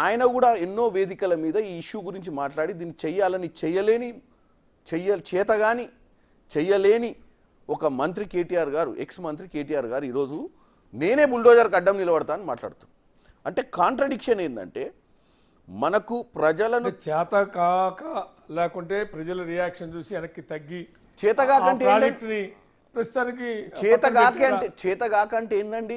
ఆయన కూడా ఎన్నో వేదికల మీద ఈ ఇష్యూ గురించి మాట్లాడి దీన్ని చెయ్యాలని చేతగాని చెయ్యలేని ఒక మంత్రి కేటీఆర్ గారు, ఎక్స్ మంత్రి కేటీఆర్ గారు ఈరోజు నేనే బుల్డోజర్కి అడ్డం నిలబడతా అని మాట్లాడుతాను. అంటే కాంట్రడిక్షన్ ఏంటంటే మనకు ప్రజలను చేత కాక లేకుంటే ప్రజల రియాక్షన్ చూసి వెనక్కి తగ్గి చేతగాకంటే ప్రాజెక్టుని ప్రస్తుతానికి చేతగాకంటే ఏందండి,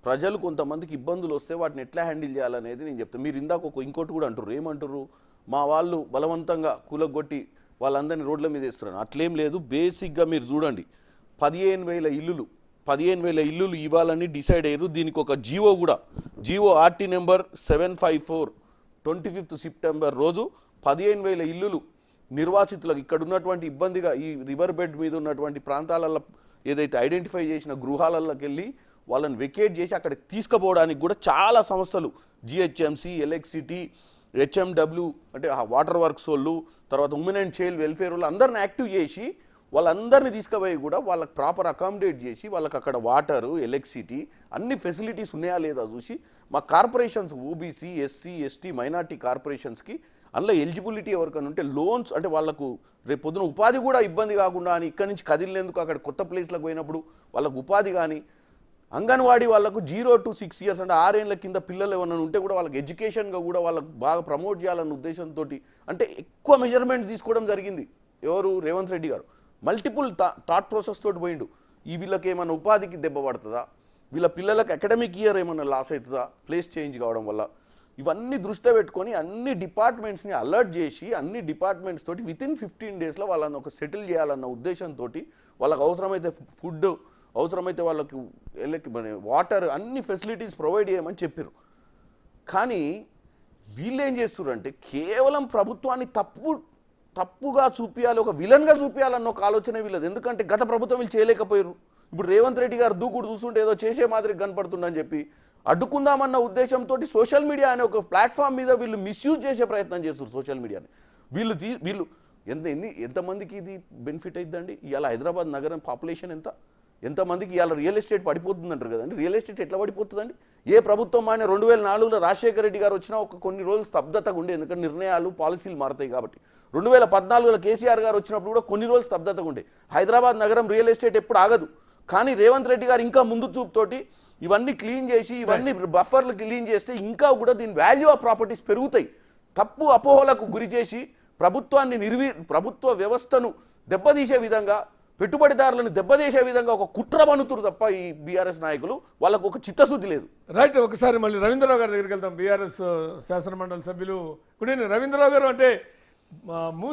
ప్రజలు కొంతమందికి ఇబ్బందులు వస్తే వాటిని ఎట్లా హ్యాండిల్ చేయాలనేది నేను చెప్తాను. మీరు ఇందాక ఇంకోటి కూడా అంటారు, ఏమంటారు, మా వాళ్ళు బలవంతంగా కూలగొట్టి వాళ్ళందరినీ రోడ్ల మీద వేస్తున్నారు. అట్లేం లేదు. బేసిక్గా మీరు చూడండి, 15,000 ఇల్లులు ఇవ్వాలని డిసైడ్ అయ్యారు. దీనికి ఒక జియో ఆర్టీ నెంబర్ 754 25 సెప్టెంబర్ రోజు 15,000 ఇల్లులు నిర్వాసితులకు ఇక్కడ ఉన్నటువంటి ఇబ్బందిగా ఈ రివర్ బెడ్ మీద ఉన్నటువంటి ప్రాంతాలలో ఏదైతే ఐడెంటిఫై చేసిన గృహాలలోకి వెళ్ళి వాళ్ళని వెకేట్ చేసి అక్కడికి తీసుకుపోవడానికి కూడా చాలా సంస్థలు, జిహెచ్ఎంసి, ఎలక్ట్రిసిటీ, హెచ్ఎండబ్ల్యూ అంటే వాటర్ వర్క్స్ వాళ్ళు, తర్వాత ఉమెన్ అండ్ చైల్డ్ వెల్ఫేర్ వాళ్ళు అందరిని యాక్టివ్ చేసి వాళ్ళందరినీ తీసుకుపోయి కూడా వాళ్ళకి ప్రాపర్ అకామిడేట్ చేసి వాళ్ళకి అక్కడ వాటరు, ఎలక్ట్రిసిటీ అన్ని ఫెసిలిటీస్ ఉన్నాయా లేదా చూసి మా corporations OBC, SC, ST, minority కార్పొరేషన్స్కి అందులో ఎలిజిబిలిటీ ఎవరికైనా ఉంటే లోన్స్, అంటే వాళ్ళకు రేపు పొద్దున ఉపాధి కూడా ఇబ్బంది కాకుండా అని ఇక్కడి నుంచి కదిలినందుకు అక్కడ కొత్త ప్లేస్లకు పోయినప్పుడు వాళ్ళకు ఉపాధి కానీ, అంగన్వాడీ వాళ్ళకు 0 to 6 years అంటే 6 ఏళ్ల కింద పిల్లలు ఏమైనా ఉంటే కూడా వాళ్ళకి ఎడ్యుకేషన్గా కూడా వాళ్ళకు బాగా ప్రమోట్ చేయాలన్న ఉద్దేశంతో అంటే ఎక్కువ మెజర్మెంట్స్ తీసుకోవడం జరిగింది. ఎవరు, రేవంత్ రెడ్డి గారు మల్టిపుల్ థాట్ ప్రాసెస్ తోటి పోయిండు. వీళ్ళకి ఏమైనా ఉపాధికి దెబ్బ పడుతుందా, వీళ్ళ పిల్లలకు అకాడమిక్ ఇయర్ ఏమైనా లాస్ అవుతుందా ప్లేస్ చేంజ్ కావడం వల్ల, ఇవన్నీ దృష్టిలో పెట్టుకొని అన్ని డిపార్ట్మెంట్స్ని అలర్ట్ చేసి అన్ని డిపార్ట్మెంట్స్ తోటి వితిన్ 15 daysలో వాళ్ళని ఒక సెటిల్ చేయాలన్న ఉద్దేశంతో వాళ్ళకు అవసరమైతే ఫుడ్, అవసరమైతే వాళ్ళకి వాటర్ అన్ని ఫెసిలిటీస్ ప్రొవైడ్ చేయమని చెప్పారు. కానీ వీళ్ళు ఏం చేస్తున్నారంటే కేవలం ప్రభుత్వాన్ని తప్పుగా చూపించాలి, ఒక విలన్గా చూపించాలన్న ఒక ఆలోచన వీళ్ళది. ఎందుకంటే గత ప్రభుత్వం వీళ్ళు చేయలేకపోయారు. ఇప్పుడు రేవంత్ రెడ్డి గారు దూకుడు చూస్తుంటే ఏదో చేసే మాదిరి కనపడుతుందని చెప్పి అడ్డుకుందామన్న ఉద్దేశంతో సోషల్ మీడియా అనే ఒక ప్లాట్ఫామ్ మీద వీళ్ళు మిస్యూజ్ చేసే ప్రయత్నం చేస్తారు సోషల్ మీడియాని. వీళ్ళు ఎంతమందికి ఇది బెనిఫిట్ అవుతుందండి? ఇవాళ హైదరాబాద్ నగరం పాపులేషన్ ఎంతమందికి ఇవాళ రియల్ ఎస్టేట్ పడిపోతుంది అంటారు కదండి. రియల్ ఎస్టేట్ ఎట్లా పడిపోతుందండి? ఏ ప్రభుత్వం ఆయన 2004లో రాజశేఖర రెడ్డి గారు వచ్చినా ఒక కొన్ని రోజులు స్తబ్దతగా ఉండే, ఎందుకంటే నిర్ణయాలు పాలసీలు మారుతాయి కాబట్టి. 2014లో కేసీఆర్ గారు వచ్చినప్పుడు కూడా కొన్ని రోజులు స్తబ్దతగా ఉండే. హైదరాబాద్ నగరం రియల్ ఎస్టేట్ ఎప్పుడు ఆగదు. కానీ రేవంత్ రెడ్డి గారు ఇంకా ముందు చూపుతోటి ఇవన్నీ క్లీన్ చేసి ఇవన్నీ బఫర్లు క్లీన్ చేస్తే ఇంకా కూడా దీని వాల్యూ ఆఫ్ ప్రాపర్టీస్ పెరుగుతాయి. తప్పు అపోహలకు గురి చేసి ప్రభుత్వ వ్యవస్థను దెబ్బతీసే విధంగా, పెట్టుబడిదారులను దెబ్బతీసే విధంగా ఒక కుట్ర పన్నుతురు తప్ప ఈ బీఆర్ఎస్ నాయకులు, వాళ్ళకు ఒక చిత్తశుద్ధి లేదు. రైట్. ఒకసారి మళ్ళీ రవీంద్రరావు గారి దగ్గరికి వెళ్తాం. బీఆర్ఎస్ శాసనమండలి సభ్యులు. ఇప్పుడు రవీంద్రరావు గారు అంటే